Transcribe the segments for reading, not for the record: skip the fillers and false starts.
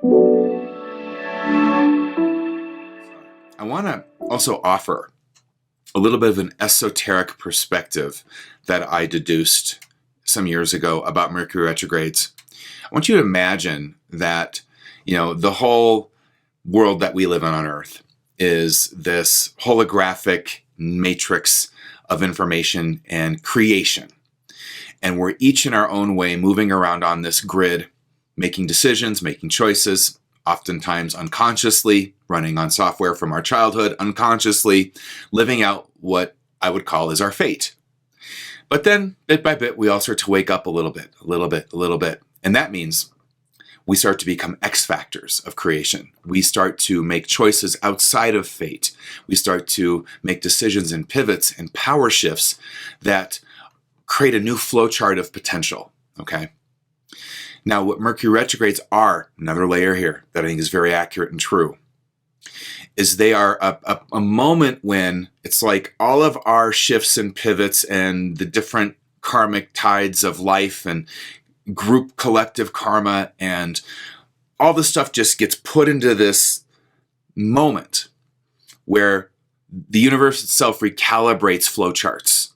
I want to also offer a little bit of an esoteric perspective that I deduced some years ago about Mercury retrogrades. I want you to imagine that, the whole world that we live in on Earth is this holographic matrix of information and creation. And we're each in our own way moving around on this grid, making decisions, making choices, oftentimes unconsciously, running on software from our childhood, unconsciously, living out what I would call is our fate. But then, bit by bit, we all start to wake up a little bit. And that means we start to become X factors of creation. We start to make choices outside of fate. We start to make decisions and pivots and power shifts that create a new flowchart of potential, okay? Now, what Mercury retrogrades are, another layer here that I think is very accurate and true, is they are a moment when it's like all of our shifts and pivots and the different karmic tides of life and group collective karma and all this stuff just gets put into this moment where the universe itself recalibrates flowcharts.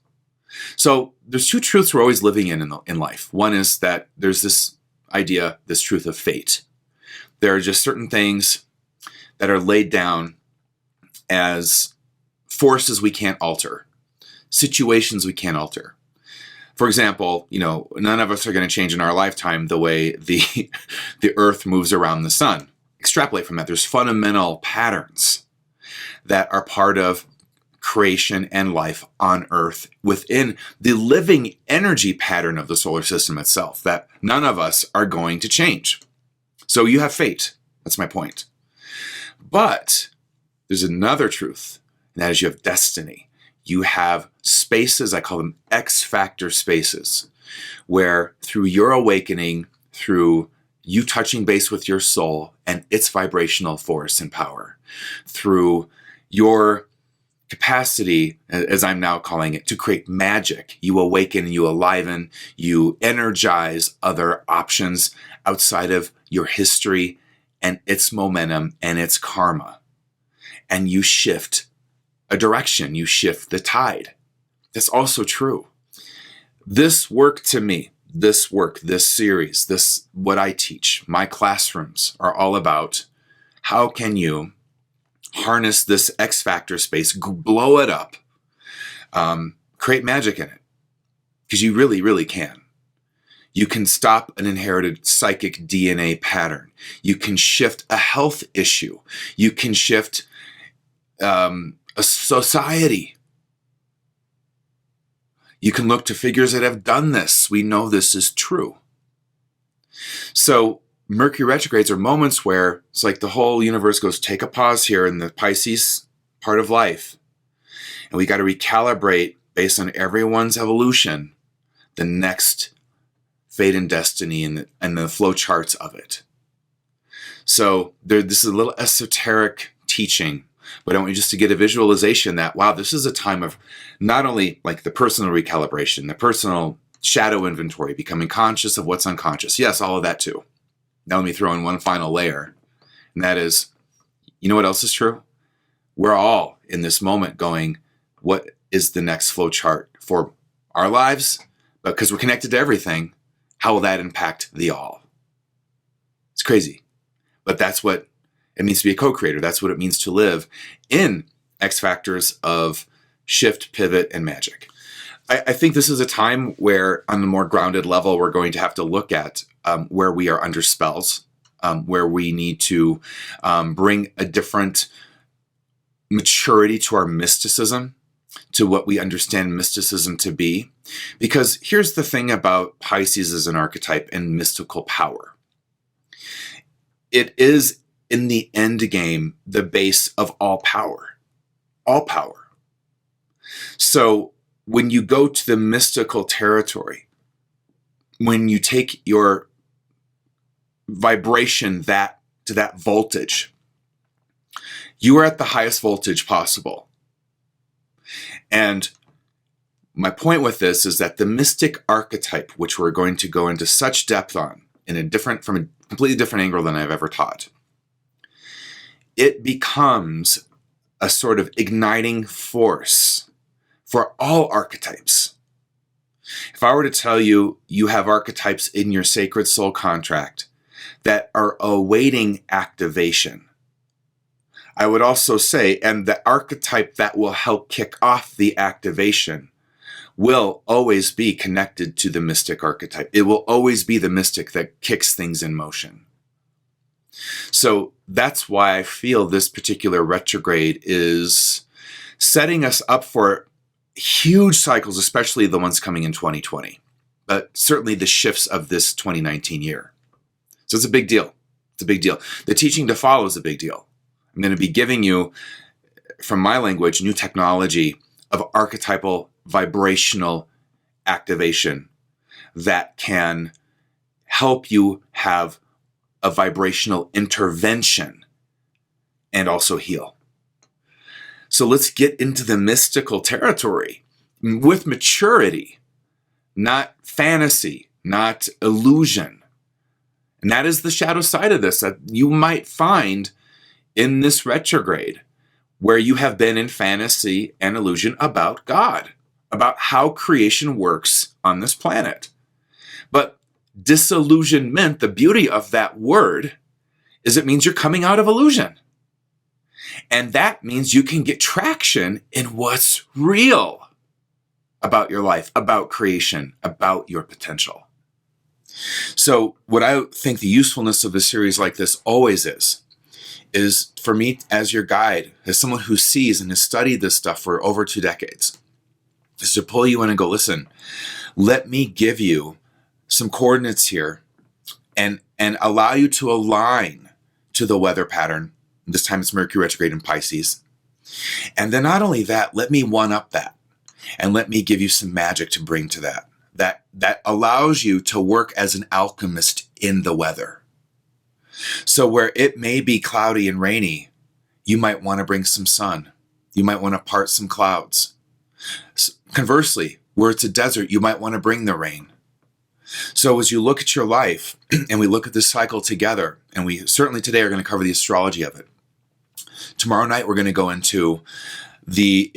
So there's two truths we're always living in life. One is that there's this idea, this truth of fate. There are just certain things that are laid down as forces we can't alter, situations we can't alter. For example, none of us are going to change in our lifetime the way the Earth moves around the sun. Extrapolate from that. There's fundamental patterns that are part of creation and life on Earth within the living energy pattern of the solar system itself that none of us are going to change. So you have fate. That's my point. But there's another truth, and that is you have destiny. You have spaces, I call them X factor spaces, where through your awakening, through you touching base with your soul and its vibrational force and power, through your capacity, as I'm now calling it, to create magic, you awaken, you aliven, you energize other options outside of your history and its momentum and its karma. And you shift a direction, you shift the tide. That's also true. This work to me, this series, what I teach, my classrooms are all about how can you harness this X factor space, blow it up, create magic in it. Because you really, really can. You can stop an inherited psychic DNA pattern. You can shift a health issue. You can shift a society. You can look to figures that have done this. We know this is true. So Mercury retrogrades are moments where it's like the whole universe goes, take a pause here in the Pisces part of life. And we got to recalibrate based on everyone's evolution, the next fate and destiny and the flow charts of it. So this is a little esoteric teaching, but I want you just to get a visualization that, wow, this is a time of not only like the personal recalibration, the personal shadow inventory, becoming conscious of what's unconscious. Yes, all of that too. Now let me throw in one final layer, and that is, you know what else is true? We're all in this moment going, what is the next flow chart for our lives? But because we're connected to everything, how will that impact the all? It's crazy. But that's what it means to be a co-creator. That's what it means to live in X factors of shift, pivot, and magic. I think this is a time where, on a more grounded level, we're going to have to look at where we are under spells, where we need to bring a different maturity to our mysticism, to what we understand mysticism to be. Because here's the thing about Pisces as an archetype and mystical power. It is, in the end game, the base of all power. All power. So when you go to the mystical territory, when you take your vibration to that voltage, you are at the highest voltage possible. And my point with this is that the mystic archetype, which we're going to go into such depth on from a completely different angle than I've ever taught. It becomes a sort of igniting force for all archetypes. If I were to tell you you have archetypes in your sacred soul contract that are awaiting activation, I would also say, and the archetype that will help kick off the activation will always be connected to the mystic archetype. It will always be the mystic that kicks things in motion. So that's why I feel this particular retrograde is setting us up for huge cycles, especially the ones coming in 2020, but certainly the shifts of this 2019 year. So it's a big deal. It's a big deal. The teaching to follow is a big deal. I'm going to be giving you, from my language, new technology of archetypal vibrational activation that can help you have a vibrational intervention and also heal. So let's get into the mystical territory with maturity, not fantasy, not illusion. And that is the shadow side of this that you might find in this retrograde, where you have been in fantasy and illusion about God, about how creation works on this planet. But disillusionment, the beauty of that word, is it means you're coming out of illusion. And that means you can get traction in what's real about your life, about creation, about your potential. So what I think the usefulness of a series like this always is for me as your guide, as someone who sees and has studied this stuff for over 2 decades, is to pull you in and go, listen, let me give you some coordinates here and allow you to align to the weather pattern. This time it's Mercury retrograde in Pisces. And then not only that, let me one-up that and let me give you some magic to bring to that allows you to work as an alchemist in the weather. So where it may be cloudy and rainy, you might want to bring some sun. You might want to part some clouds. Conversely, where it's a desert, you might want to bring the rain. So as you look at your life and we look at this cycle together, and we certainly today are going to cover the astrology of it. Tomorrow night, we're going to go into the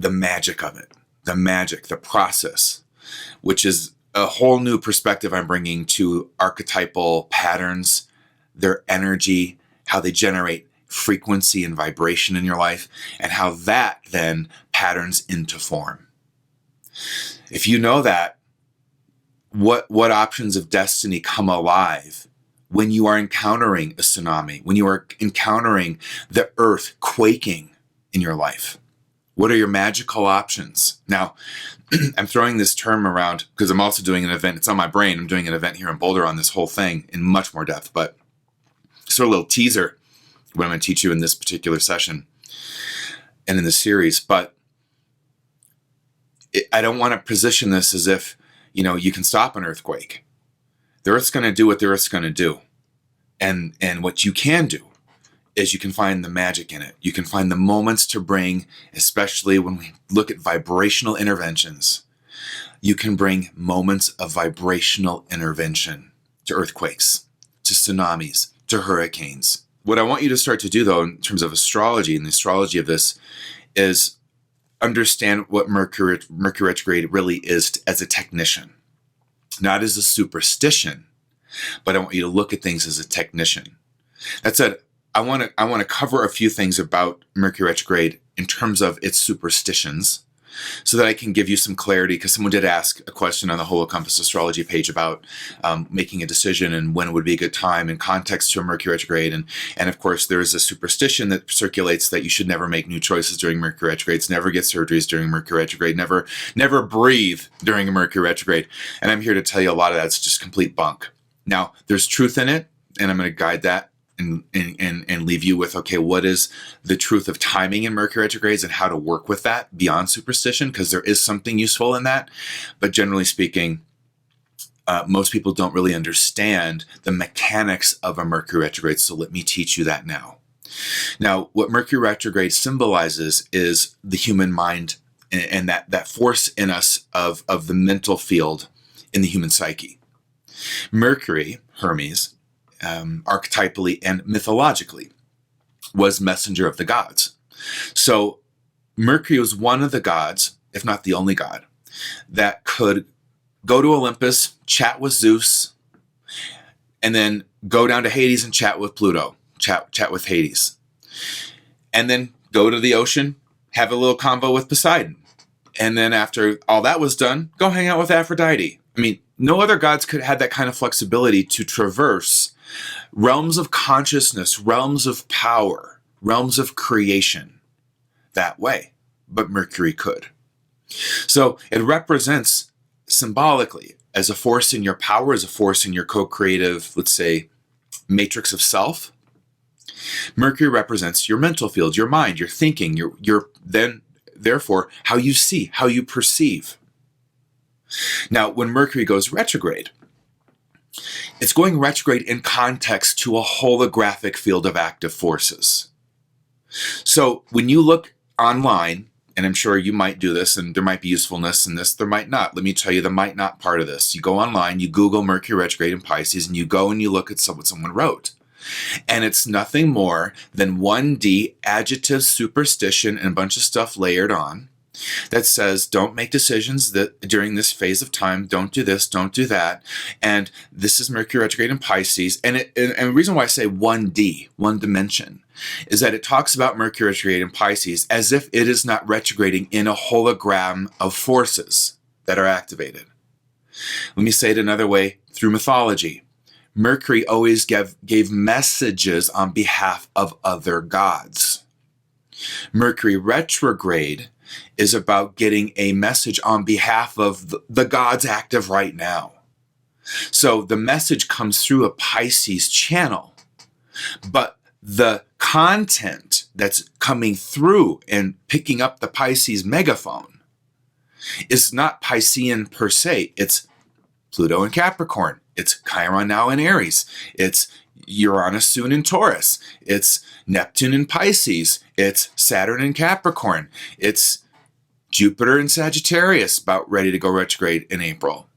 magic of it, the process, which is a whole new perspective I'm bringing to archetypal patterns, their energy, how they generate frequency and vibration in your life, and how that then patterns into form. If you know that, what options of destiny come alive when you are encountering a tsunami, when you are encountering the earth quaking in your life? What are your magical options? Now, I'm throwing this term around because I'm also doing an event. It's on my brain. I'm doing an event here in Boulder on this whole thing in much more depth, but sort of a little teaser what I'm going to teach you in this particular session and in this series. But I don't want to position this as if, you can stop an earthquake. The earth's going to do what the earth's going to do. And what you can do is you can find the magic in it. You can find the moments to bring, especially when we look at vibrational interventions, you can bring moments of vibrational intervention to earthquakes, to tsunamis, to hurricanes. What I want you to start to do, though, in terms of astrology and the astrology of this, is understand what Mercury retrograde really is as a technician, not as a superstition, but I want you to look at things as a technician. That said, I want to cover a few things about Mercury retrograde in terms of its superstitions, so that I can give you some clarity, because someone did ask a question on the Holo Compass Astrology page about making a decision and when it would be a good time in context to a Mercury retrograde. And of course, there is a superstition that circulates that you should never make new choices during Mercury retrogrades, never get surgeries during Mercury retrograde, never breathe during a Mercury retrograde. And I'm here to tell you a lot of that's just complete bunk. Now, there's truth in it, and I'm going to guide that and leave you with, okay, what is the truth of timing in Mercury retrogrades and how to work with that beyond superstition, because there is something useful in that. But generally speaking, most people don't really understand the mechanics of a Mercury retrograde, so let me teach you that now. Now, what Mercury retrograde symbolizes is the human mind and that force in us of the mental field in the human psyche. Mercury, Hermes, archetypally and mythologically, was messenger of the gods. So Mercury was one of the gods, if not the only god, that could go to Olympus, chat with Zeus, and then go down to Hades and chat with Pluto, chat with Hades. And then go to the ocean, have a little convo with Poseidon. And then after all that was done, go hang out with Aphrodite. I mean, no other gods could have that kind of flexibility to traverse realms of consciousness, realms of power, realms of creation that way. But Mercury could. So it represents symbolically as a force in your power, as a force in your co-creative, let's say, matrix of self. Mercury represents your mental field, your mind, your thinking, your then, therefore, how you see, how you perceive. Now, when Mercury goes retrograde, it's going retrograde in context to a holographic field of active forces. So when you look online, and I'm sure you might do this, and there might be usefulness in this, there might not. Let me tell you the might not part of this. You go online, you Google Mercury retrograde in Pisces, and you go and you look at what someone wrote. And it's nothing more than 1D adjectives, superstition, and a bunch of stuff layered on that says, don't make decisions that during this phase of time, don't do this, don't do that. And this is Mercury retrograde in Pisces. And the reason why I say 1D, one dimension, is that it talks about Mercury retrograde in Pisces as if it is not retrograding in a hologram of forces that are activated. Let me say it another way through mythology. Mercury always gave messages on behalf of other gods. Mercury retrograde is about getting a message on behalf of the gods active right now. So the message comes through a Pisces channel, but the content that's coming through and picking up the Pisces megaphone is not Piscean per se. It's Pluto in Capricorn. It's Chiron now in Aries. It's Uranus soon in Taurus. It's Neptune in Pisces. It's Saturn in Capricorn. It's Jupiter in Sagittarius, about ready to go retrograde in April.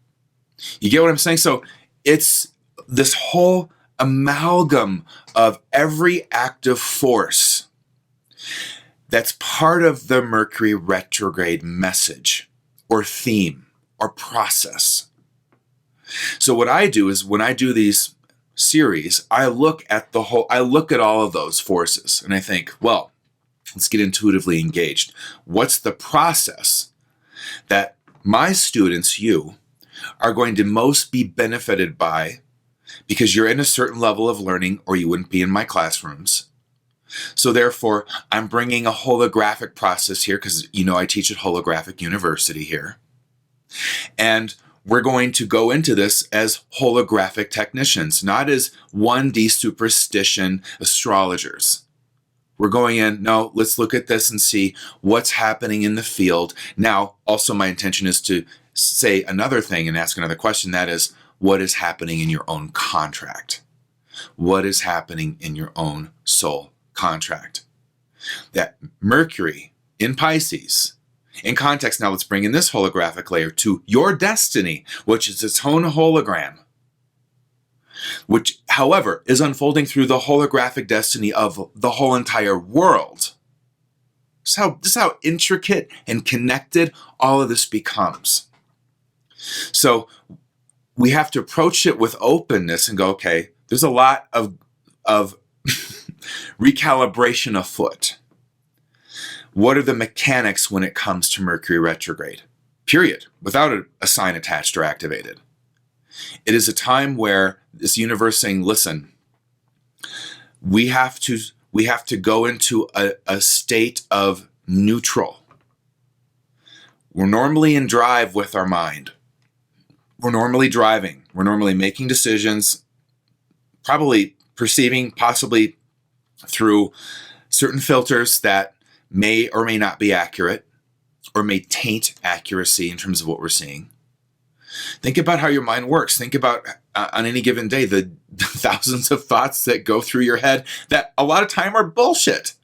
You get what I'm saying? So it's this whole amalgam of every active force that's part of the Mercury retrograde message or theme or process. So what I do is when I do these series, I look at all of those forces and I think, well, let's get intuitively engaged. What's the process that my students, you, are going to most be benefited by because you're in a certain level of learning or you wouldn't be in my classrooms. So therefore, I'm bringing a holographic process here because, I teach at Holographic University here. And we're going to go into this as holographic technicians, not as 1D superstition astrologers. We're going in, no, let's look at this and see what's happening in the field. Now, also my intention is to say another thing and ask another question. That is, what is happening in your own contract? What is happening in your own soul contract? That Mercury in Pisces, in context, now let's bring in this holographic layer to your destiny, which is its own hologram, which, however, is unfolding through the holographic destiny of the whole entire world. This is how intricate and connected all of this becomes. So we have to approach it with openness and go, okay, there's a lot of recalibration afoot. What are the mechanics when it comes to Mercury retrograde? Period. Without a sign attached or activated. It is a time where this universe saying, listen, we have to go into a state of neutral. We're normally in drive with our mind. We're normally driving. We're normally making decisions, probably perceiving possibly through certain filters that may or may not be accurate or may taint accuracy in terms of what we're seeing. Think about how your mind works. Think about on any given day, the thousands of thoughts that go through your head that a lot of time are bullshit.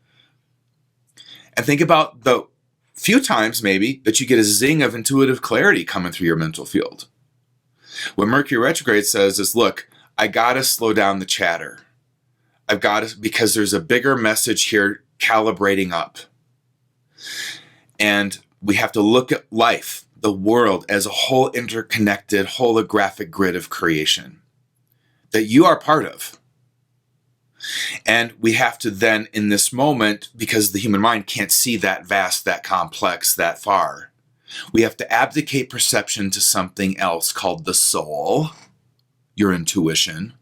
And think about the few times maybe that you get a zing of intuitive clarity coming through your mental field. What Mercury retrograde says is, look, I got to slow down the chatter. I've got to, because there's a bigger message here calibrating up. And we have to look at life, the world, as a whole interconnected holographic grid of creation that you are part of. And we have to then, in this moment, because the human mind can't see that vast, that complex, that far, we have to abdicate perception to something else called the soul, your intuition.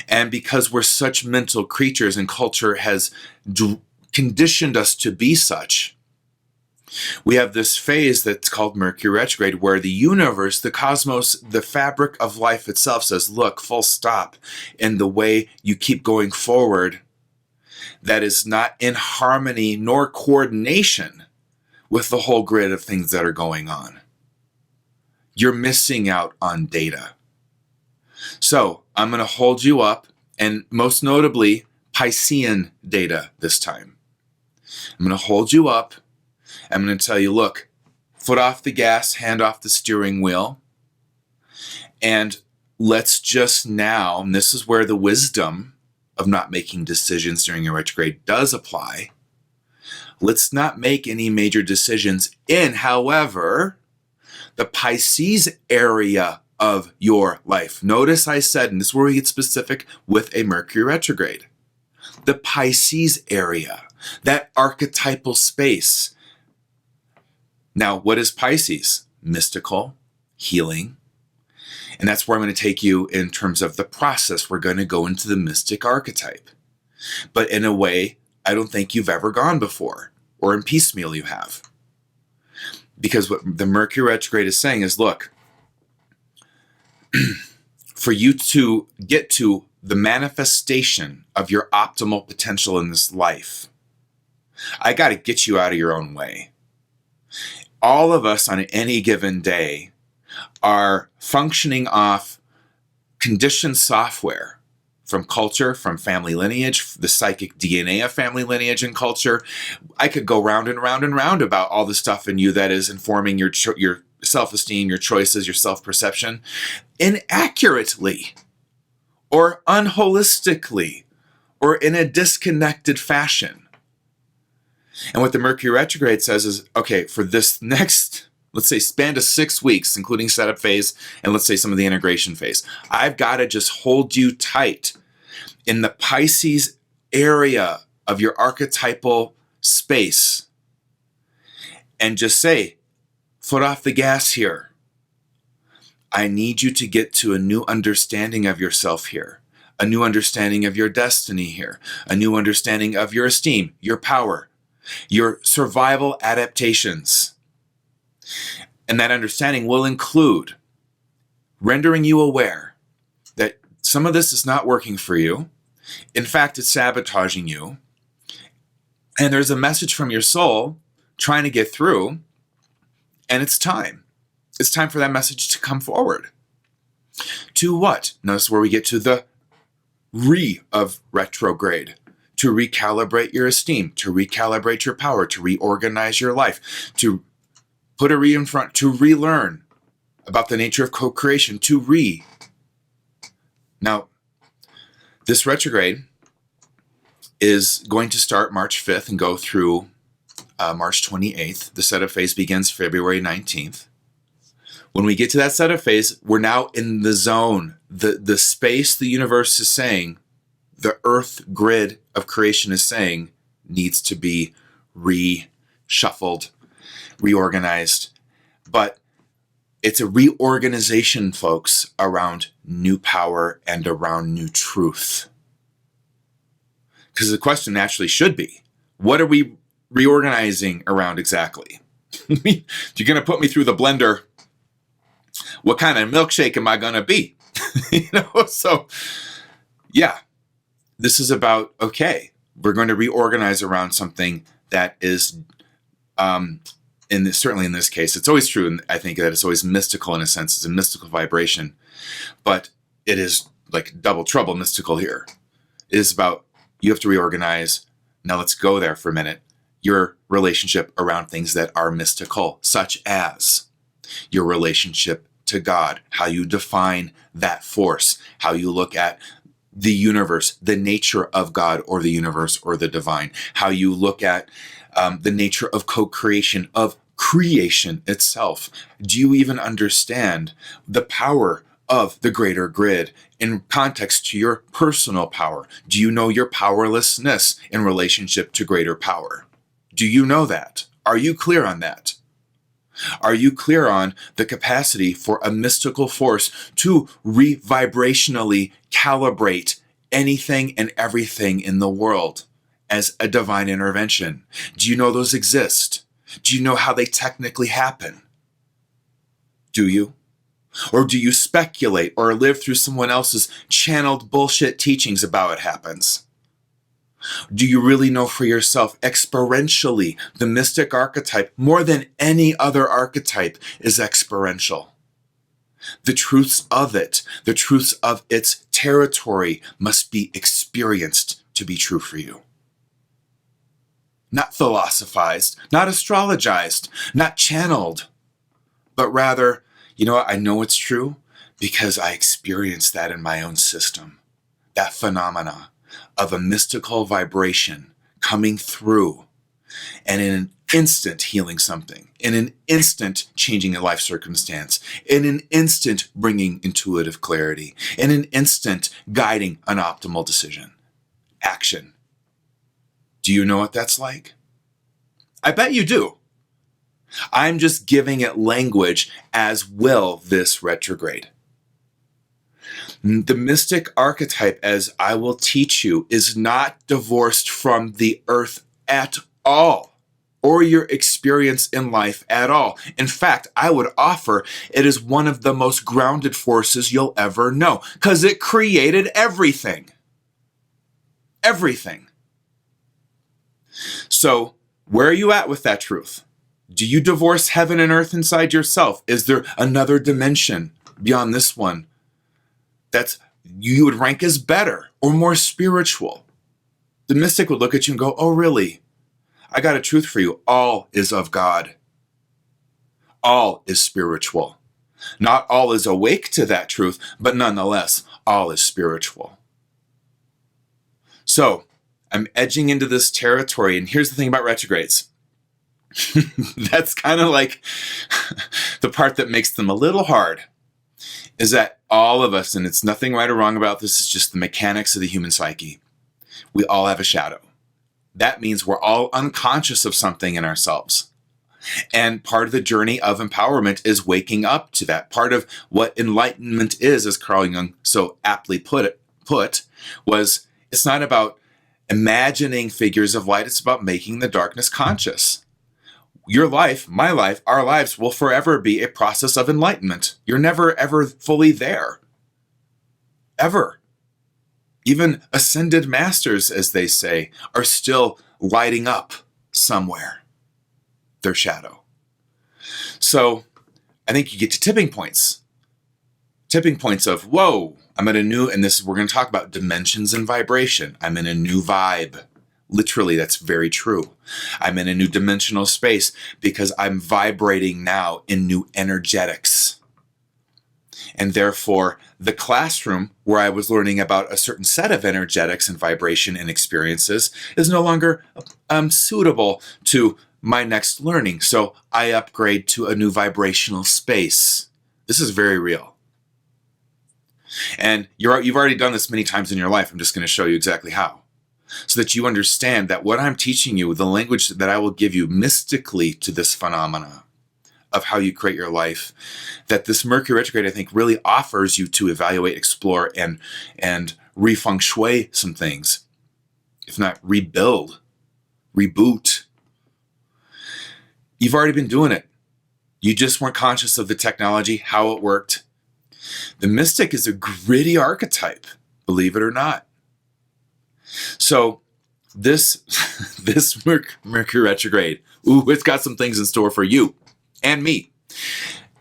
And because we're such mental creatures and culture has conditioned us to be such, we have this phase that's called Mercury retrograde, where the universe, the cosmos, the fabric of life itself says, look, full stop. And the way you keep going forward, that is not in harmony nor coordination with the whole grid of things that are going on. You're missing out on data. So I'm going to hold you up, and most notably, Piscean data this time. I'm going to hold you up. I'm going to tell you, look, foot off the gas, hand off the steering wheel. And let's just now, and this is where the wisdom of not making decisions during a retrograde does apply. Let's not make any major decisions in, however, the Pisces area of your life. Notice I said, and this is where we get specific with a Mercury retrograde, the Pisces area, that archetypal space. Now, what is Pisces? Mystical, healing. And that's where I'm going to take you in terms of the process. We're going to go into the mystic archetype. But in a way, I don't think you've ever gone before, or in piecemeal you have. Because what the Mercury retrograde is saying is, look, for you to get to the manifestation of your optimal potential in this life, I got to get you out of your own way. All of us on any given day are functioning off conditioned software from culture, from family lineage, the psychic DNA of family lineage and culture. I could go round and round and round about all the stuff in you that is informing your self-esteem, your choices, your self-perception inaccurately or unholistically or in a disconnected fashion. And what the Mercury retrograde says is, okay, for this next, let's say, span to 6 weeks, including setup phase, and let's say some of the integration phase, I've got to just hold you tight in the Pisces area of your archetypal space and just say, foot off the gas here. I need you to get to a new understanding of yourself here, a new understanding of your destiny here, a new understanding of your esteem, your power, your survival adaptations. And that understanding will include rendering you aware that some of this is not working for you. In fact, it's sabotaging you. And there's a message from your soul trying to get through. And it's time. It's time for that message to come forward. To what? Notice where we get to the of retrograde. To recalibrate your esteem, to recalibrate your power, to reorganize your life, to put a in front, to relearn about the nature of co-creation, Now, this retrograde is going to start March 5th and go through March 28th. The setup phase begins February 19th. When we get to that setup phase, we're now in the zone, the space the universe is saying, the earth grid of creation is saying needs to be reshuffled, reorganized. But it's a reorganization, folks, around new power and around new truth. Because the question naturally should be, what are we reorganizing around exactly? If you're going to put me through the blender, what kind of milkshake am I going to be? So yeah. This is about, okay, we're going to reorganize around something that is, certainly in this case, it's always true, and I think that it's always mystical in a sense. It's a mystical vibration, but it is like double trouble mystical here. It is about, you have to reorganize. Now let's go there for a minute. Your relationship around things that are mystical, such as your relationship to God, how you define that force, how you look at the universe, the nature of God or the universe or the divine, how you look at the nature of co-creation, of creation itself. Do you even understand the power of the greater grid in context to your personal power? Do you know your powerlessness in relationship to greater power? Do you know that? Are you clear on that? Are you clear on the capacity for a mystical force to vibrationally calibrate anything and everything in the world as a divine intervention? Do you know those exist? Do you know how they technically happen? Do you? Or do you speculate or live through someone else's channeled bullshit teachings about what happens? Do you really know for yourself experientially the mystic archetype, more than any other archetype, is experiential? The truths of it, the truths of its territory must be experienced to be true for you. Not philosophized, not astrologized, not channeled, but rather, you know what, I know it's true because I experienced that in my own system. That phenomena of a mystical vibration coming through and in an instant healing something, in an instant changing a life circumstance, in an instant bringing intuitive clarity, in an instant guiding an optimal decision, action. Do you know what that's like? I bet you do. I'm just giving it language, as will this retrograde. The mystic archetype, as I will teach you, is not divorced from the earth at all, or your experience in life at all. In fact, I would offer it is one of the most grounded forces you'll ever know, because it created everything. Everything. So, where are you at with that truth? Do you divorce heaven and earth inside yourself? Is there another dimension beyond this one that's you would rank as better or more spiritual? The mystic would look at you and go, oh, really? I got a truth for you. All is of God. All is spiritual. Not all is awake to that truth, but nonetheless, all is spiritual. So, I'm edging into this territory, and here's the thing about retrogrades. That's kind of like the part that makes them a little hard, is that all of us, and it's nothing right or wrong about this, it's just the mechanics of the human psyche. We all have a shadow. That means we're all unconscious of something in ourselves. And part of the journey of empowerment is waking up to that. Part of what enlightenment is, as Carl Jung so aptly put, was it's not about imagining figures of light, it's about making the darkness conscious. Your life, my life, our lives will forever be a process of enlightenment. You're never, ever fully there. Ever. Even ascended masters, as they say, are still lighting up somewhere their shadow. So I think you get to tipping points. Tipping points of, whoa, I'm at a new, and this we're going to talk about dimensions and vibration. I'm in a new vibe. Literally, that's very true. I'm in a new dimensional space because I'm vibrating now in new energetics. And therefore, the classroom where I was learning about a certain set of energetics and vibration and experiences is no longer suitable to my next learning. So I upgrade to a new vibrational space. This is very real. And you've already done this many times in your life. I'm just going to show you exactly how, so that you understand that what I'm teaching you, the language that I will give you mystically to this phenomena of how you create your life, that this Mercury retrograde, I think, really offers you to evaluate, explore, and re-feng shui some things. If not rebuild, reboot. You've already been doing it. You just weren't conscious of the technology, how it worked. The mystic is a gritty archetype, believe it or not. So this Mercury retrograde, it's got some things in store for you and me.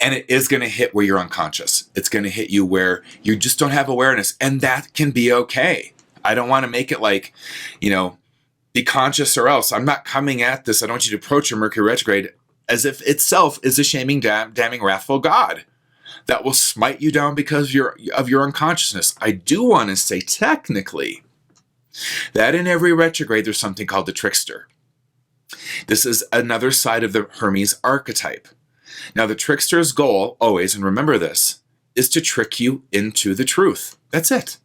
And it is going to hit where you're unconscious. It's going to hit you where you just don't have awareness. And that can be okay. I don't want to make it like, be conscious or else. I'm not coming at this. I don't want you to approach your Mercury retrograde as if itself is a shaming, damning, wrathful God. that will smite you down because of your unconsciousness. I do want to say technically that in every retrograde there's something called the Trickster. This is another side of the Hermes archetype. Now the Trickster's goal always, and remember this, is to trick you into the truth. That's it.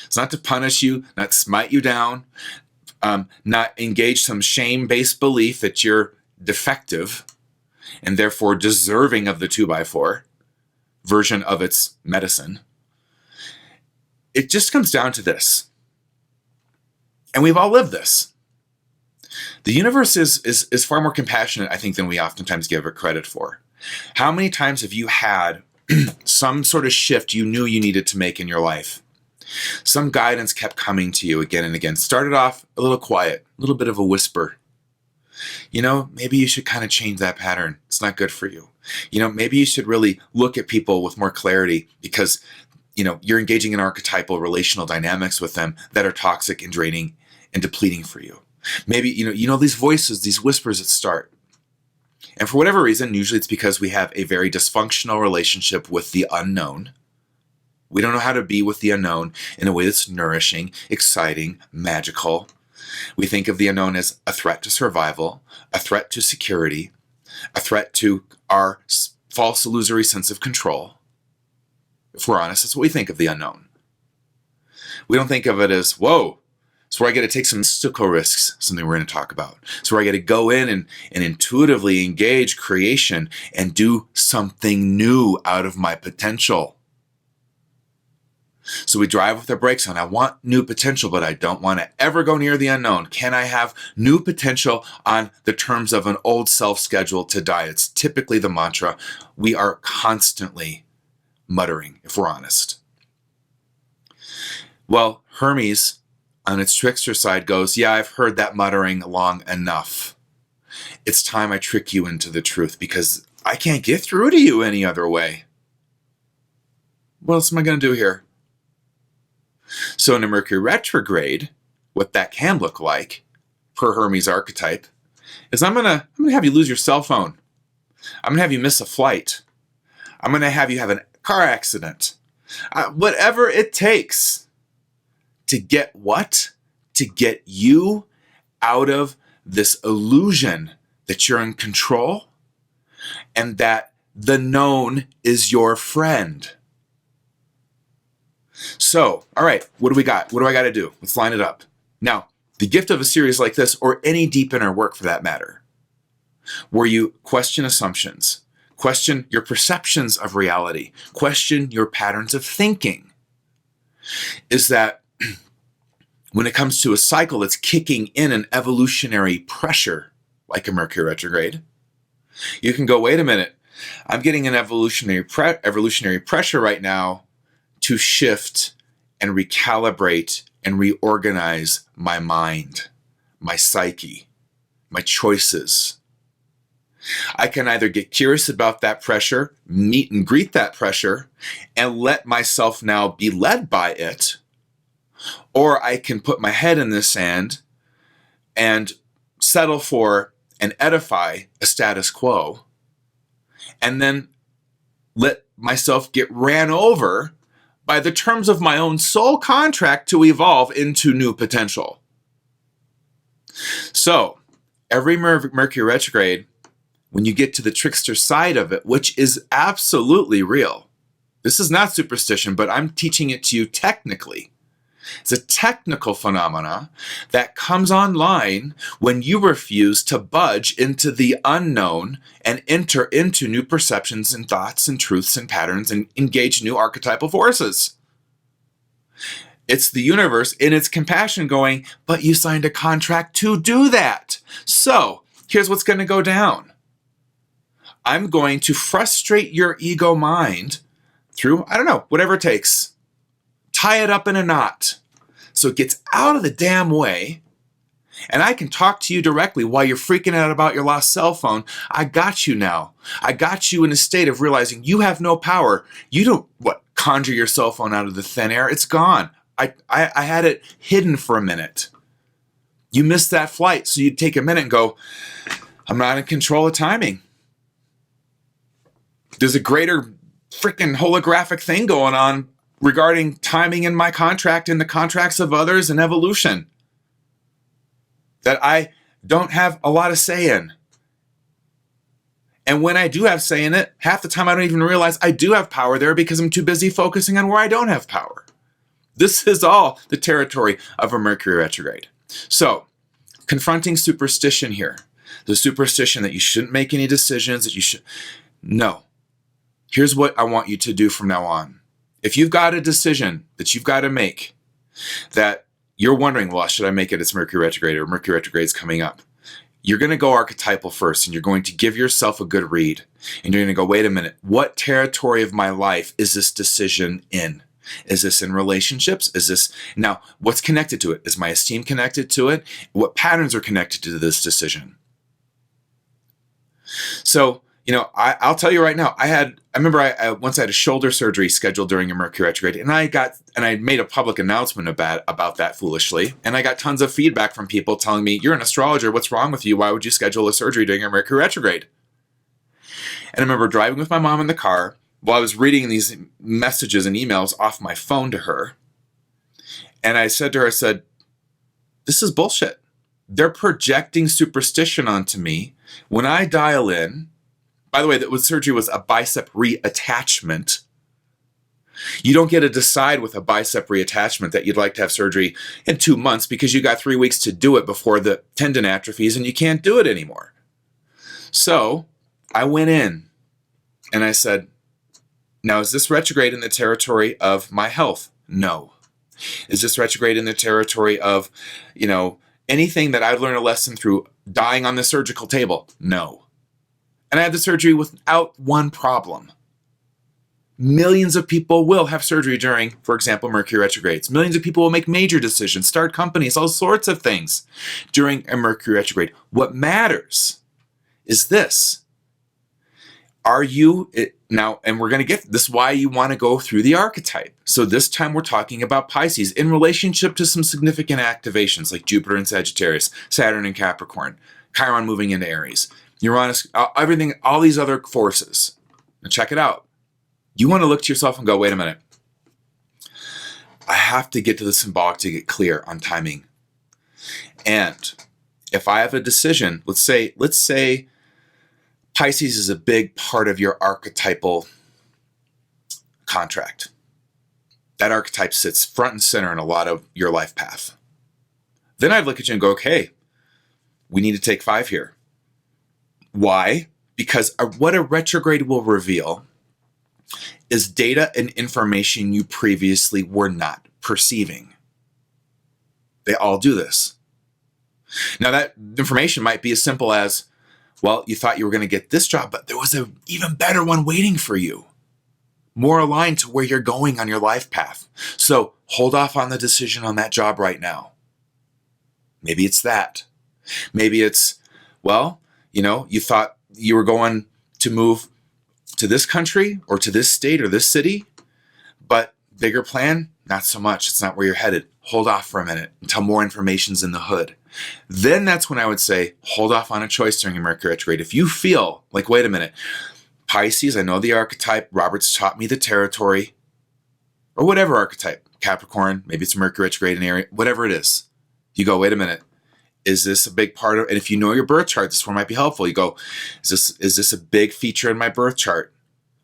It's not to punish you, not smite you down, not engage some shame-based belief that you're defective and therefore deserving of the 2x4 version of its medicine. It just comes down to this. And we've all lived this. The universe is far more compassionate, I think, than we oftentimes give it credit for. How many times have you had some sort of shift you knew you needed to make in your life? Some guidance kept coming to you again and again. Started off a little quiet, a little bit of a whisper. You know, maybe you should kind of change that pattern. It's not good for you. You know, maybe you should really look at people with more clarity because, you know, you're engaging in archetypal relational dynamics with them that are toxic and draining and depleting for you. Maybe, you know these voices, these whispers that start. And for whatever reason, usually it's because we have a very dysfunctional relationship with the unknown. We don't know how to be with the unknown in a way that's nourishing, exciting, magical. We think of the unknown as a threat to survival, a threat to security, a threat to our false illusory sense of control. If we're honest, that's what we think of the unknown. We don't think of it as, whoa, it's where I get to take some mystical risks, something we're going to talk about. It's where I get to go in and intuitively engage creation and do something new out of my potential. So we drive with the brakes on. I want new potential, but I don't want to ever go near the unknown. Can I have new potential on the terms of an old self scheduled to die? It's typically the mantra we are constantly muttering, if we're honest. Well, Hermes, on its trickster side, goes, yeah, I've heard that muttering long enough. It's time I trick you into the truth because I can't get through to you any other way. What else am I going to do here? So in a Mercury retrograde, what that can look like, per Hermes archetype, is I'm gonna have you lose your cell phone. I'm going to have you miss a flight. I'm going to have you have a car accident. Whatever it takes to get what? To get you out of this illusion that you're in control and that the known is your friend. So, all right, what do we got? What do I got to do? Let's line it up. Now, the gift of a series like this, or any deep inner work for that matter, where you question assumptions, question your perceptions of reality, question your patterns of thinking, is that when it comes to a cycle that's kicking in an evolutionary pressure, like a Mercury retrograde, you can go, wait a minute, I'm getting an evolutionary pressure right now to shift and recalibrate and reorganize my mind, my psyche, my choices. I can either get curious about that pressure, meet and greet that pressure, and let myself now be led by it, or I can put my head in the sand and settle for and edify a status quo, and then let myself get ran over by the terms of my own soul contract to evolve into new potential. So, every Mercury retrograde, when you get to the trickster side of it, which is absolutely real, this is not superstition, but I'm teaching it to you technically. It's a technical phenomena that comes online when you refuse to budge into the unknown and enter into new perceptions and thoughts and truths and patterns and engage new archetypal forces. It's the universe in its compassion going, but you signed a contract to do that. So here's what's going to go down. I'm going to frustrate your ego mind through, I don't know, whatever it takes. Tie it up in a knot so it gets out of the damn way, and I can talk to you directly while you're freaking out about your lost cell phone. I got you now. I got you in a state of realizing you have no power. You don't, conjure your cell phone out of the thin air. It's gone. I had it hidden for a minute. You missed that flight, so you'd take a minute and go, I'm not in control of timing. There's a greater freaking holographic thing going on regarding timing in my contract and the contracts of others and evolution that I don't have a lot of say in. And when I do have say in it, half the time I don't even realize I do have power there because I'm too busy focusing on where I don't have power. This is all the territory of a Mercury retrograde. So, confronting superstition here. The superstition that you shouldn't make any decisions, that you should... No. Here's what I want you to do from now on. If you've got a decision that you've got to make, that you're wondering, well, should I make it? It's Mercury retrograde or Mercury retrograde is coming up. You're going to go archetypal first, and you're going to give yourself a good read. And you're going to go, wait a minute, what territory of my life is this decision in? Is this in relationships? Is this, now, what's connected to it? Is my esteem connected to it? What patterns are connected to this decision? So, I'll tell you right now, I remember I once had a shoulder surgery scheduled during a Mercury retrograde, and I made a public announcement about that foolishly, and I got tons of feedback from people telling me, you're an astrologer, what's wrong with you? Why would you schedule a surgery during a Mercury retrograde? And I remember driving with my mom in the car while I was reading these messages and emails off my phone to her, and I said to her, this is bullshit. They're projecting superstition onto me. When I dial in, by the way, that surgery was a bicep reattachment. You don't get to decide with a bicep reattachment that you'd like to have surgery in 2 months because you got 3 weeks to do it before the tendon atrophies and you can't do it anymore. So I went in and I said, now is this retrograde in the territory of my health? No. Is this retrograde in the territory of, anything that I'd learned a lesson through dying on the surgical table? No. And I had the surgery without one problem. Millions of people will have surgery during, for example, Mercury retrogrades. Millions of people will make major decisions, start companies, all sorts of things during a Mercury retrograde. What matters is this. Are you, now, and we're going to get, this is why you want to go through the archetype. So this time we're talking about Pisces in relationship to some significant activations like Jupiter in Sagittarius, Saturn in Capricorn, Chiron moving into Aries. Uranus, everything, all these other forces. Now check it out. You want to look to yourself and go, wait a minute. I have to get to the symbolic to get clear on timing. And if I have a decision, let's say Pisces is a big part of your archetypal contract. That archetype sits front and center in a lot of your life path. Then I'd look at you and go, okay, we need to take 5 here. Why? Because what a retrograde will reveal is data and information you previously were not perceiving. They all do this. Now that information might be as simple as, well, you thought you were going to get this job, but there was an even better one waiting for you. More aligned to where you're going on your life path. So hold off on the decision on that job right now. Maybe it's that. Maybe it's, well, you thought you were going to move to this country or to this state or this city, but bigger plan, not so much. It's not where you're headed. Hold off for a minute until more information's in the hood. Then that's when I would say, hold off on a choice during a Mercury retrograde. If you feel like, wait a minute, Pisces, I know the archetype, Robert's taught me the territory, or whatever archetype, Capricorn, maybe it's Mercury retrograde in area, whatever it is. You go, wait a minute. Is this a big part of, and if you know your birth chart, this one might be helpful. You go, is this a big feature in my birth chart?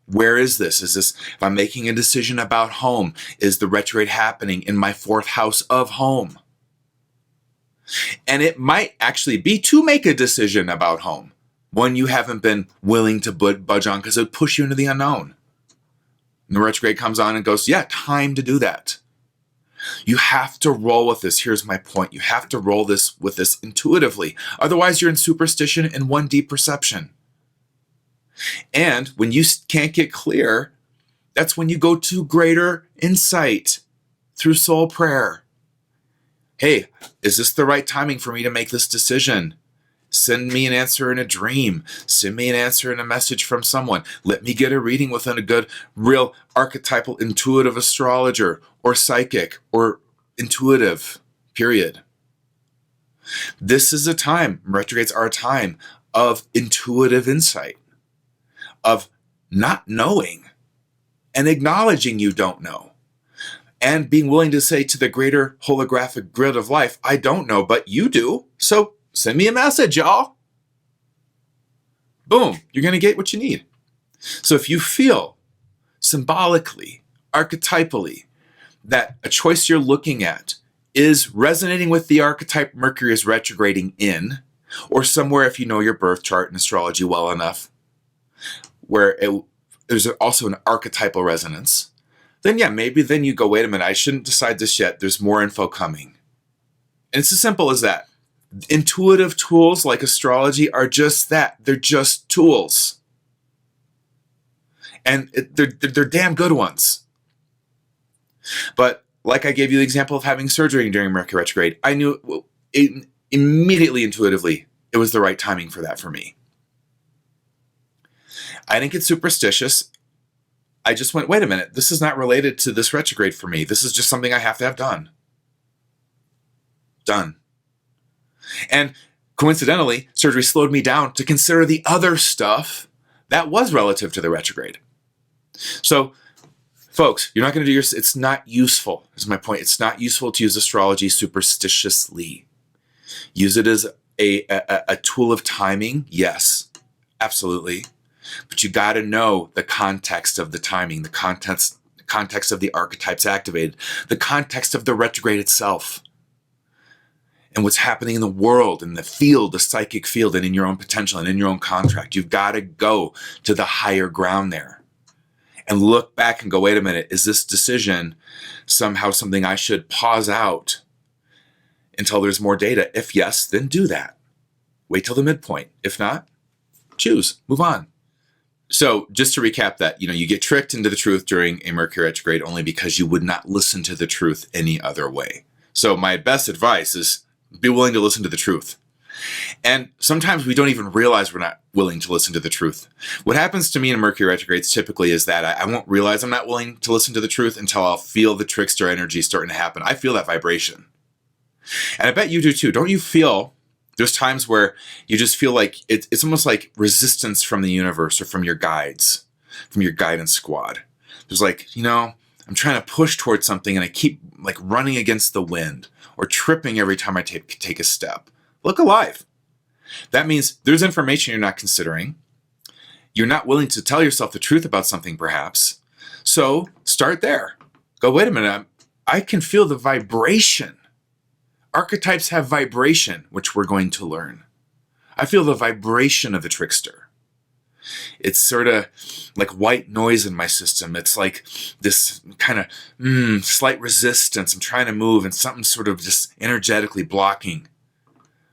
Where is this? Is this, if I'm making a decision about home, is the retrograde happening in my 4th house of home? And it might actually be to make a decision about home, one you haven't been willing to budge on because it would push you into the unknown. And the retrograde comes on and goes, yeah, time to do that. You have to roll with this. Here's my point. You have to roll with this intuitively. Otherwise, you're in superstition and 1D perception. And when you can't get clear, that's when you go to greater insight through soul prayer. Hey, is this the right timing for me to make this decision? Send me an answer in a dream. Send me an answer in a message from someone. Let me get a reading with a good, real archetypal, intuitive astrologer or psychic or intuitive, period. This is a time, retrogrades are a time of intuitive insight, of not knowing, and acknowledging you don't know, and being willing to say to the greater holographic grid of life, I don't know, but you do. So send me a message, y'all. Boom, you're going to get what you need. So if you feel symbolically, archetypally, that a choice you're looking at is resonating with the archetype Mercury is retrograding in, or somewhere if you know your birth chart and astrology well enough, where there's also an archetypal resonance, then yeah, maybe then you go, wait a minute, I shouldn't decide this yet. There's more info coming. And it's as simple as that. Intuitive tools like astrology are just that. They're just tools. And they're damn good ones. But like I gave you the example of having surgery during Mercury retrograde, I knew immediately, intuitively, it was the right timing for that for me. I didn't get superstitious. I just went, wait a minute, this is not related to this retrograde for me. This is just something I have to have done. Done. And coincidentally, surgery slowed me down to consider the other stuff that was relative to the retrograde. So, folks, you're not going to do it's not useful, is my point. It's not useful to use astrology superstitiously. Use it as a tool of timing, yes, absolutely. But you got to know the context of the timing, the context of the archetypes activated, the context of the retrograde itself, and what's happening in the world, in the field, the psychic field, and in your own potential and in your own contract. You've got to go to the higher ground there and look back and go, wait a minute, is this decision somehow something I should pause out until there's more data? If yes, then do that. Wait till the midpoint. If not, choose, move on. So just to recap that, you get tricked into the truth during a Mercury retrograde only because you would not listen to the truth any other way. So my best advice is be willing to listen to the truth. And sometimes we don't even realize we're not willing to listen to the truth. What happens to me in Mercury retrogrades typically is that I won't realize I'm not willing to listen to the truth until I'll feel the trickster energy starting to happen. I feel that vibration. And I bet you do too. Don't you feel there's times where you just feel like it's almost like resistance from the universe or from your guides, from your guidance squad. There's like, I'm trying to push towards something and I keep like running against the wind or tripping every time I take a step. Look alive. That means there's information you're not considering. You're not willing to tell yourself the truth about something perhaps. So start there. Go, wait a minute, I can feel the vibration. Archetypes have vibration, which we're going to learn. I feel the vibration of the trickster. It's sort of like white noise in my system. It's like this kind of slight resistance. I'm trying to move and something's sort of just energetically blocking.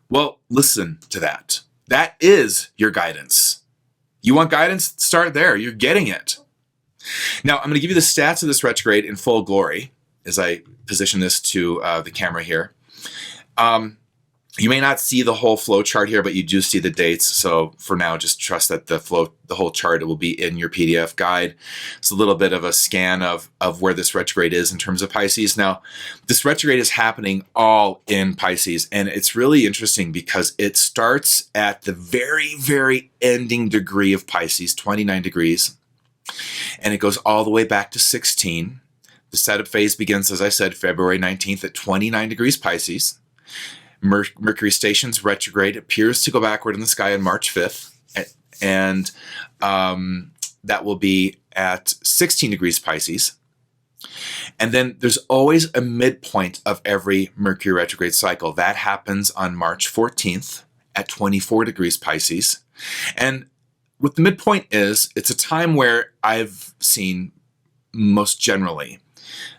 Well, listen to that. That is your guidance. You want guidance? Start there. You're getting it. Now, I'm going to give you the stats of this retrograde in full glory as I position this to the camera here. You may not see the whole flow chart here, but you do see the dates. So for now, just trust that the whole chart will be in your PDF guide. It's a little bit of a scan of where this retrograde is in terms of Pisces. Now, this retrograde is happening all in Pisces, and it's really interesting because it starts at the very, very ending degree of Pisces, 29 degrees, and it goes all the way back to 16. The setup phase begins, as I said, February 19th at 29 degrees Pisces. Mercury stations retrograde appears to go backward in the sky on March 5th, and that will be at 16 degrees Pisces. And then there's always a midpoint of every Mercury retrograde cycle. That happens on March 14th at 24 degrees Pisces. And what the midpoint is, it's a time where I've seen most generally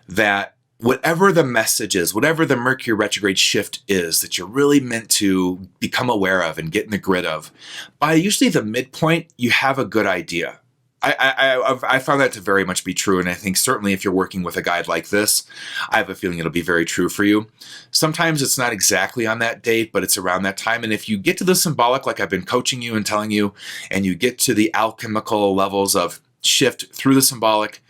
that whatever the message is, whatever the Mercury retrograde shift is that you're really meant to become aware of and get in the grid of, by usually the midpoint, you have a good idea. I found that to very much be true, and I think certainly if you're working with a guide like this, I have a feeling it'll be very true for you. Sometimes it's not exactly on that date, but it's around that time, and if you get to the symbolic, like I've been coaching you and telling you, and you get to the alchemical levels of shift through the symbolic,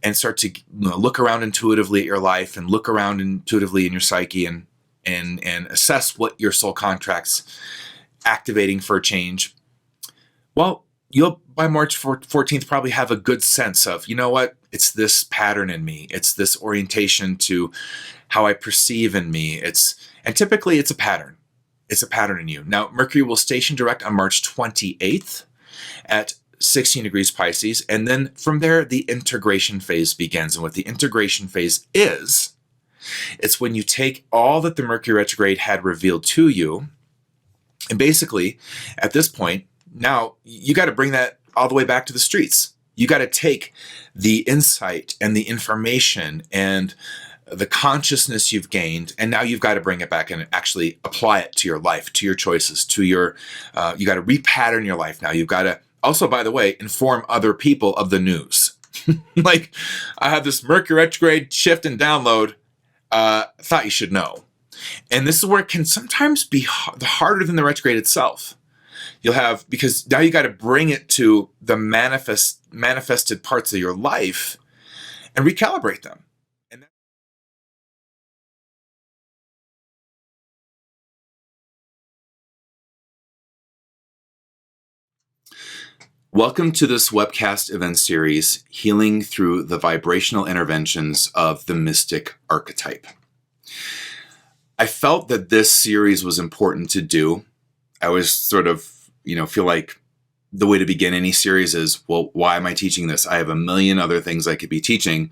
and start to look around intuitively at your life and look around intuitively in your psyche and assess what your soul contract's activating for a change. Well, you'll by March 14th probably have a good sense of, you know what, It's this pattern in me. It's this orientation to how I perceive in me. And typically it's a pattern. It's a pattern in you. Now, Mercury will station direct on March 28th at 16 degrees Pisces. And then from there, the integration phase begins. And what the integration phase is, it's when you take all that the Mercury retrograde had revealed to you. And basically, at this point, now you got to bring that all the way back to the streets. You got to take the insight and the information and the consciousness you've gained, and now you've got to bring it back and actually apply it to your life, to your choices, to your, you got to repattern your life now. You've got to also, by the way, inform other people of the news. Like, I have this Mercury retrograde shift and download, thought you should know. And this is where it can sometimes be harder than the retrograde itself. You'll have, because now you got to bring it to the manifested parts of your life and recalibrate them. Welcome to this webcast event series, Healing Through the Vibrational Interventions of the Mystic Archetype. I felt that this series was important to do. I always sort of, feel like the way to begin any series is, well, why am I teaching this? I have a million other things I could be teaching.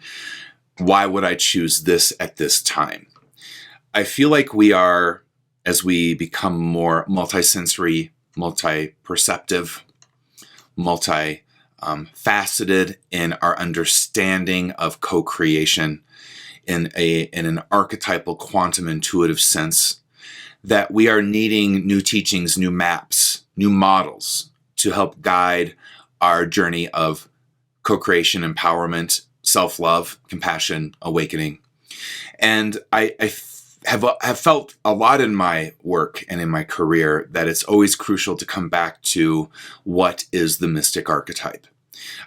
Why would I choose this at this time? I feel like we are, as we become more multisensory, multi-perceptive, multi-faceted in our understanding of co-creation in an archetypal quantum intuitive sense, that we are needing new teachings, new maps, new models to help guide our journey of co-creation, empowerment, self-love, compassion, awakening. And I have felt a lot in my work and in my career that it's always crucial to come back to what is the mystic archetype.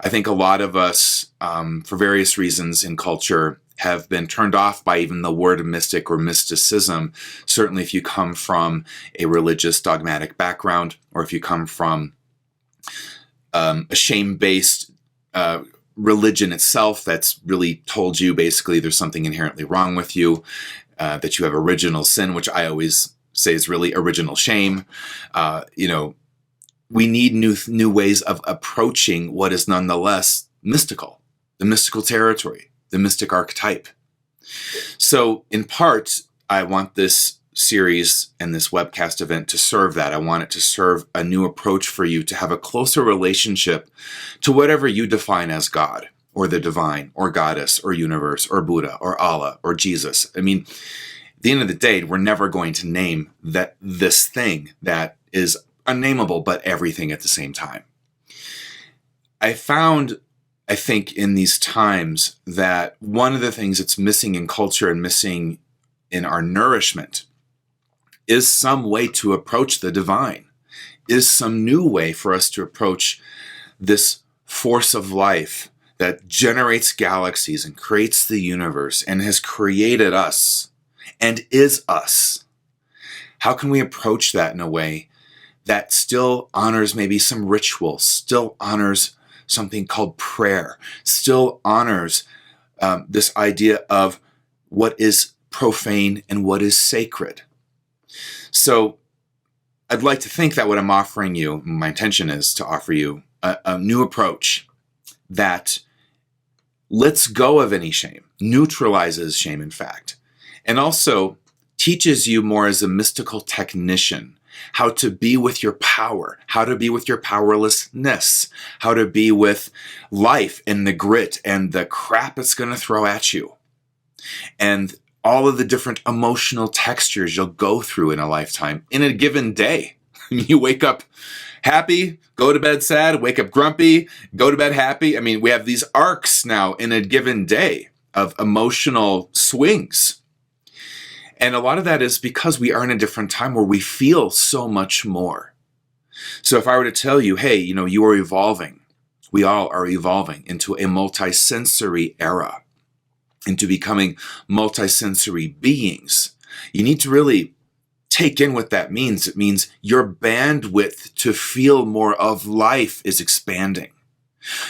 I think a lot of us, for various reasons in culture, have been turned off by even the word mystic or mysticism. Certainly if you come from a religious dogmatic background, or if you come from a shame-based religion itself that's really told you basically there's something inherently wrong with you, that you have original sin, which I always say is really original shame. We need new ways of approaching what is nonetheless mystical, the mystical territory, the mystic archetype. So in part, I want this series and this webcast event to serve that. I want it to serve a new approach for you to have a closer relationship to whatever you define as God, or the divine, or goddess, or universe, or Buddha, or Allah, or Jesus. I mean, at the end of the day, we're never going to name this thing that is unnameable, but everything at the same time. I found, I think, in these times that one of the things that's missing in culture and missing in our nourishment is some way to approach the divine, is some new way for us to approach this force of life that generates galaxies and creates the universe and has created us and is us. How can we approach that in a way that still honors maybe some ritual, still honors something called prayer, still honors this idea of what is profane and what is sacred? So I'd like to think that what I'm offering you, my intention is to offer you a new approach that lets go of any shame, neutralizes shame, in fact, and also teaches you more as a mystical technician how to be with your power, how to be with your powerlessness, how to be with life and the grit and the crap it's going to throw at you, and all of the different emotional textures you'll go through in a lifetime in a given day. You wake up happy, go to bed sad, wake up grumpy, go to bed happy. I mean, we have these arcs now in a given day of emotional swings. And a lot of that is because we are in a different time where we feel so much more. So if I were to tell you, hey, you are evolving, we all are evolving into a multisensory era, into becoming multisensory beings, you need to really take in what that means. It means your bandwidth to feel more of life is expanding.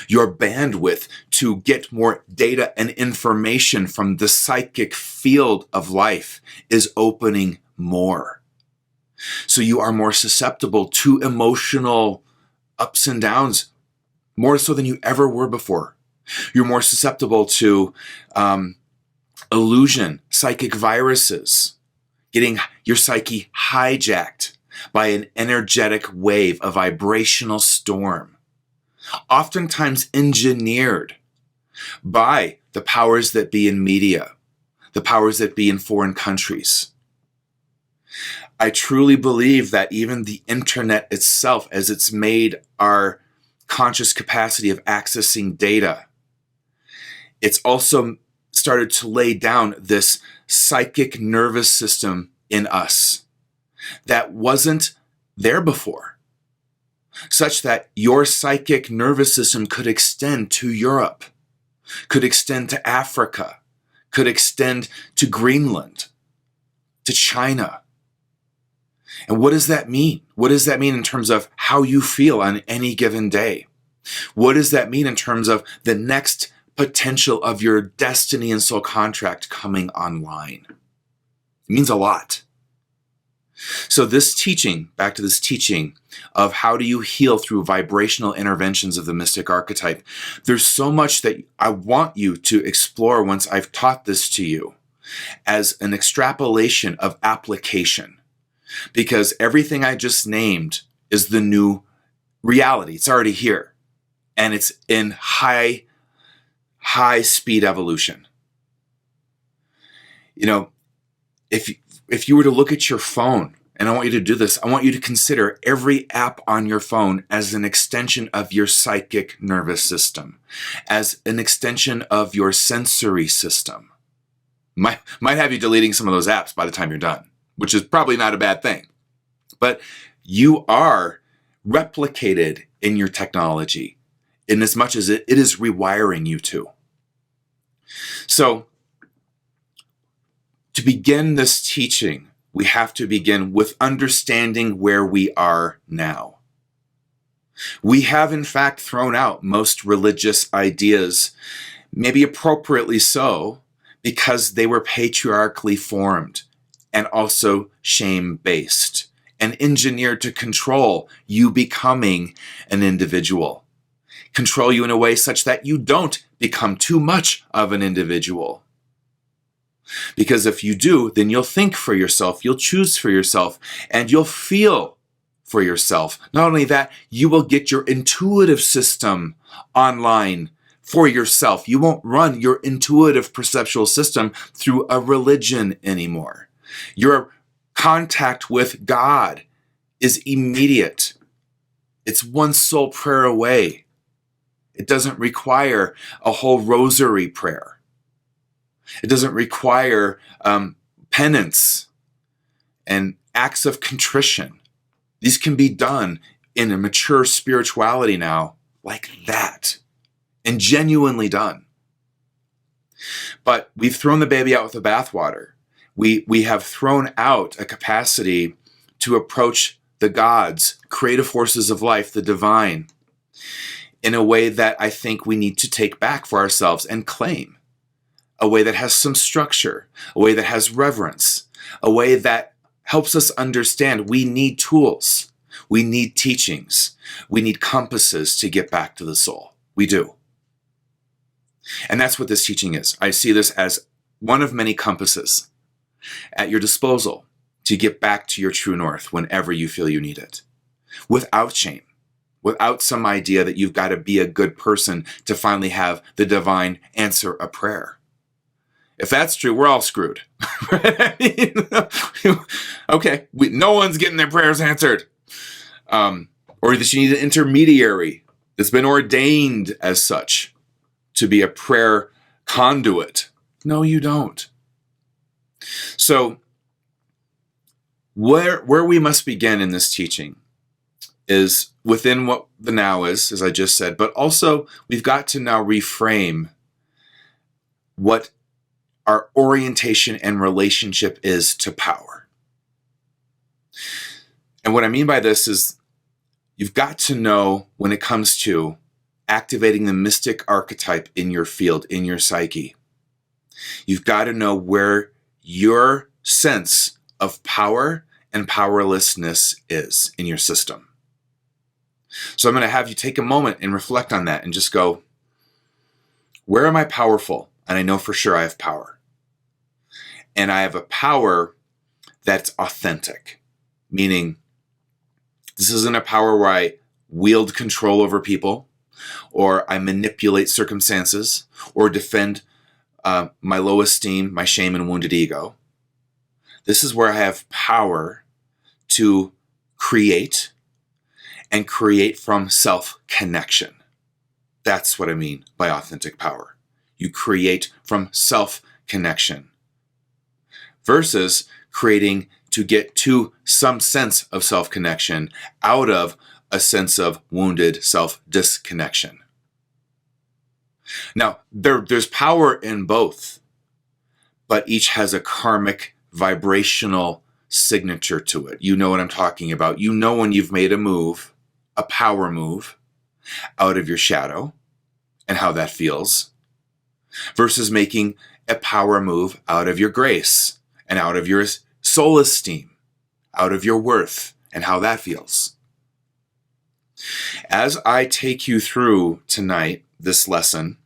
Your bandwidth to get more data and information from the psychic field of life is opening more. So you are more susceptible to emotional ups and downs, more so than you ever were before. You're more susceptible to illusion, psychic viruses, getting your psyche hijacked by an energetic wave, a vibrational storm, oftentimes engineered by the powers that be in media, the powers that be in foreign countries. I truly believe that even the internet itself, as it's made our conscious capacity of accessing data, it's also started to lay down this psychic nervous system in us that wasn't there before, such that your psychic nervous system could extend to Europe, could extend to Africa, could extend to Greenland, to China. And what does that mean? What does that mean in terms of how you feel on any given day? What does that mean in terms of the next potential of your destiny and soul contract coming online? It means a lot. So this teaching, back to this teaching of how do you heal through vibrational interventions of the mystic archetype, there's so much that I want you to explore once I've taught this to you as an extrapolation of application. Because everything I just named is the new reality. It's already here. And it's in high speed evolution. You know, if you were to look at your phone, and I want you to do this, I want you to consider every app on your phone as an extension of your psychic nervous system, as an extension of your sensory system. Might have you deleting some of those apps by the time you're done, which is probably not a bad thing. But you are replicated in your technology in as much as it is rewiring you to. So, to begin this teaching, we have to begin with understanding where we are now. We have, in fact, thrown out most religious ideas, maybe appropriately so, because they were patriarchally formed and also shame-based and engineered to control you becoming an individual. Control you in a way such that you don't become too much of an individual. Because if you do, then you'll think for yourself, you'll choose for yourself, and you'll feel for yourself. Not only that, you will get your intuitive system online for yourself. You won't run your intuitive perceptual system through a religion anymore. Your contact with God is immediate. It's one soul prayer away. It doesn't require a whole rosary prayer. It doesn't require penance and acts of contrition. These can be done in a mature spirituality now like that, and genuinely done. But we've thrown the baby out with the bathwater. We have thrown out a capacity to approach the gods, creative forces of life, the divine, in a way that I think we need to take back for ourselves and claim. A way that has some structure, a way that has reverence, a way that helps us understand we need tools, we need teachings, we need compasses to get back to the soul. We do. And that's what this teaching is. I see this as one of many compasses at your disposal to get back to your true north whenever you feel you need it. Without shame, without some idea that you've got to be a good person to finally have the divine answer a prayer. If that's true, we're all screwed. Okay, no one's getting their prayers answered. Or that you need an intermediary that's been ordained as such to be a prayer conduit. No, you don't. So, where we must begin in this teaching is within what the now is, as I just said, but also we've got to now reframe what our orientation and relationship is to power. And what I mean by this is you've got to know when it comes to activating the mystic archetype in your field, in your psyche. You've got to know where your sense of power and powerlessness is in your system. So I'm going to have you take a moment and reflect on that and just go, where am I powerful? And I know for sure I have power. And I have a power that's authentic, meaning this isn't a power where I wield control over people, or I manipulate circumstances, or defend my low esteem, my shame, and wounded ego. This is where I have power to create, and create from self-connection. That's what I mean by authentic power. You create from self-connection versus creating to get to some sense of self-connection out of a sense of wounded self-disconnection. Now, there's power in both, but each has a karmic vibrational signature to it. You know what I'm talking about. You know when you've made a move, a power move, out of your shadow and how that feels, versus making a power move out of your grace and out of your soul esteem, out of your worth and how that feels. As I take you through tonight, this lesson,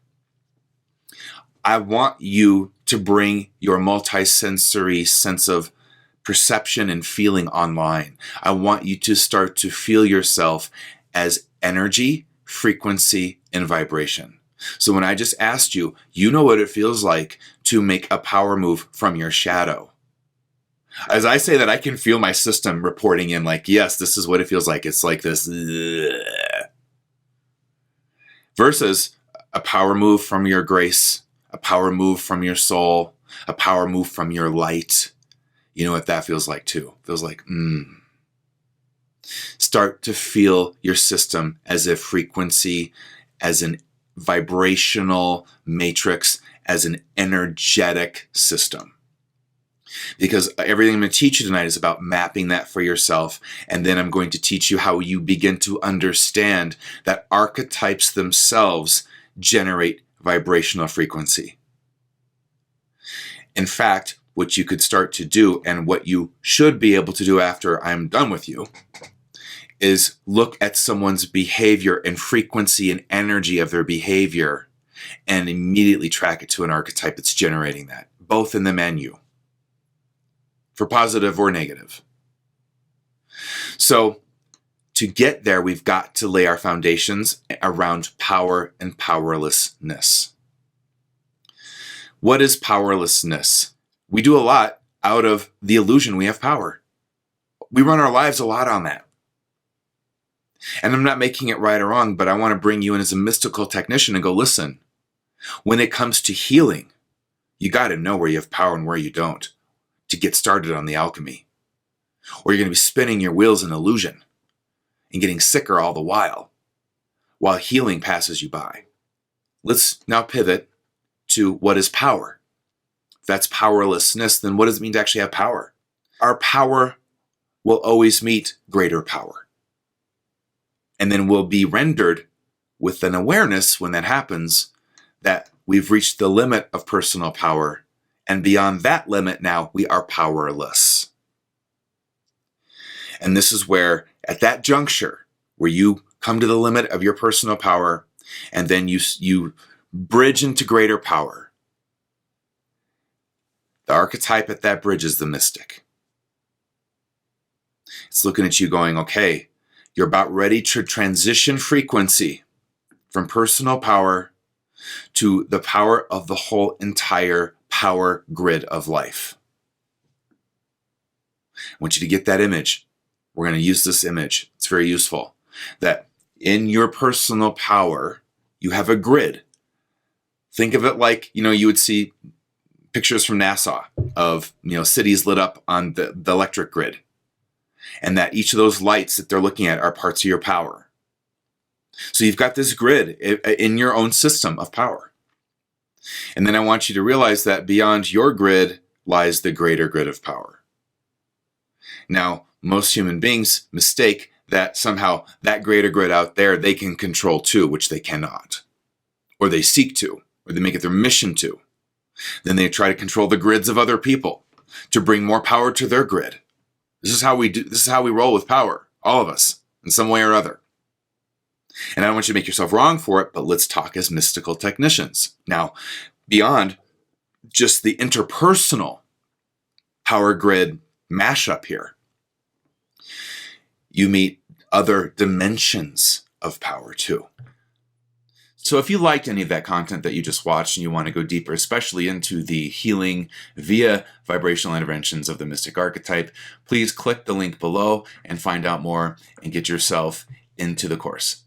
I want you to bring your multisensory sense of perception and feeling online. I want you to start to feel yourself as energy, frequency, and vibration. So when I just asked you, you know what it feels like to make a power move from your shadow. As I say that, I can feel my system reporting in like, yes, this is what it feels like. It's like this. Versus a power move from your grace, a power move from your soul, a power move from your light. You know what that feels like too. It feels like, Start to feel your system as a frequency, as an vibrational matrix, as an energetic system. Because everything I'm going to teach you tonight is about mapping that for yourself. And then I'm going to teach you how you begin to understand that archetypes themselves generate vibrational frequency. In fact, what you could start to do, and what you should be able to do after I'm done with you, is look at someone's behavior and frequency and energy of their behavior and immediately track it to an archetype that's generating that, both in the menu, for positive or negative. So to get there, we've got to lay our foundations around power and powerlessness. What is powerlessness? We do a lot out of the illusion we have power. We run our lives a lot on that. And I'm not making it right or wrong, but I want to bring you in as a mystical technician and go, listen, when it comes to healing, you got to know where you have power and where you don't to get started on the alchemy. Or you're going to be spinning your wheels in illusion and getting sicker all the while healing passes you by. Let's now pivot to what is power. If that's powerlessness, then what does it mean to actually have power? Our power will always meet greater power. And then we'll be rendered with an awareness when that happens that we've reached the limit of personal power. And beyond that limit now, we are powerless. And this is where, at that juncture, where you come to the limit of your personal power, and then you bridge into greater power, the archetype at that bridge is the mystic. It's looking at you going, okay, you're about ready to transition frequency from personal power to the power of the whole entire power grid of life. I want you to get that image. We're going to use this image. It's very useful. That in your personal power, you have a grid. Think of it like, you would see pictures from NASA of, cities lit up on the electric grid. And that each of those lights that they're looking at are parts of your power. So you've got this grid in your own system of power. And then I want you to realize that beyond your grid lies the greater grid of power. Now, most human beings mistake that somehow that greater good out there they can control too, which they cannot, or they seek to, or they make it their mission to. Then they try to control the grids of other people to bring more power to their grid. This is how we do. This is how we roll with power, all of us, in some way or other. And I don't want you to make yourself wrong for it, but let's talk as mystical technicians. Now, beyond just the interpersonal power grid mashup here, you meet other dimensions of power too. So if you liked any of that content that you just watched and you want to go deeper, especially into the healing via vibrational interventions of the mystic archetype, please click the link below and find out more and get yourself into the course.